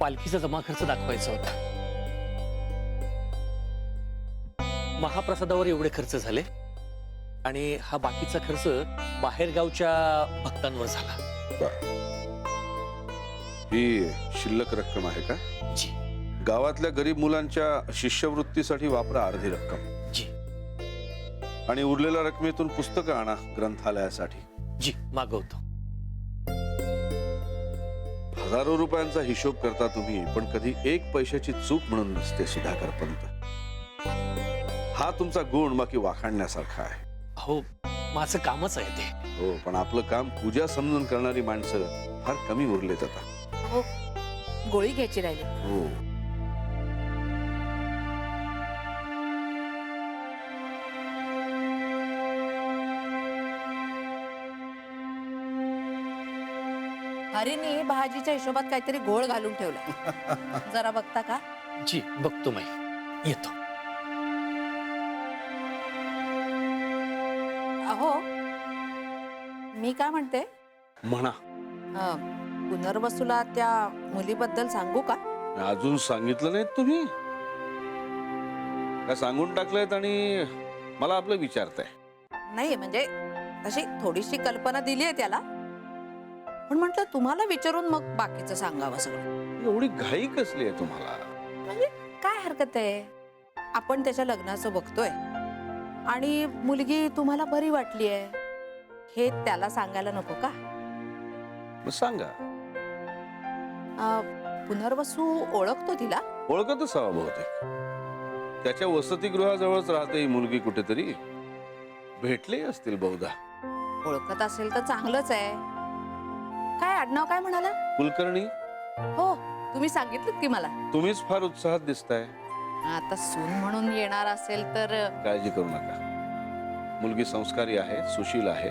पालखीचा जमा खर्च दाखवायचा होता. महाप्रसादावर एवढे खर्च झाले आणि हा बाकीचा खर्च बाहेरगावच्या भक्तांवर झाला. ही शिल्लक रक्कम आहे का? जी गावातल्या गरीब मुलांच्या शिष्यवृत्तीसाठी वापरा अर्धी रक्कम. जी आणि उरलेल्या रकमेतून पुस्तकं आणा ग्रंथालयासाठी. जी मागवतो. हजारो रुपयांचा हिशोब करता तुम्ही, पण कधी एक पैशाची चूक म्हणून नसते सुधाकर पंत. हा तुमचा गुण बाकी वाखाणण्यासारखा आहे. हो माझं कामच आहे ते. हो, पण आपलं काम पूजा समजून करणारी माणसं फार कमी उरलेत आता. हो गोळी घ्यायची राहिली. हो, हरीने भाजीच्या हिशोबात काहीतरी घोळ घालून ठेवला. जरा बघता का? जी बघतो माई, येतो. अहो मी काय म्हणते, म्हणा. पुनर्वसूला त्या मुलीबद्दल सांगू का? अजून सांगितलं नाहीत तुम्ही? काय सांगून टाकलंयत आणि मला आपलं विचारताय? नाही म्हणजे अशी थोडीशी कल्पना दिली आहे त्याला, पण म्हटलं तुम्हाला विचारून मग बाकीचं सांगावं सगळं. एवढी घाई कसली आहे तुम्हाला? म्हणजे काय हरकत आहे, आपण त्याच्या लग्नाचं बघतोय आणि मुलगी तुम्हाला बरी वाटली आहे हे त्याला सांगायला नको का? मग सांगा. पुनर्वसू ओळखतो तिला? ओळखतच हवा बहुतेक. त्याच्या वसतिगृहाजवळच राहते ही मुलगी कुठेतरी. भेटले असतील बहुधा. ओळखत असेल तर चांगलंच आहे. काय आडनाव काय म्हणाला? कुलकर्णी. हो तुम्ही सांगितलं की मला. तुम्हीच फार उत्साहात दिसताय. आता सून म्हणून येणार असेल तर काळजी करू नका. मुलगी संस्कारी आहे, सुशील आहे,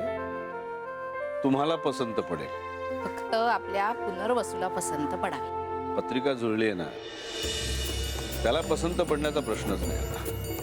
तुम्हाला पसंत पडेल. फक्त आपल्या पुनर्वसूला पसंत पडावी. पत्रिका जुळली आहे ना, त्याला पसंत पडण्याचा प्रश्नच नाही आता.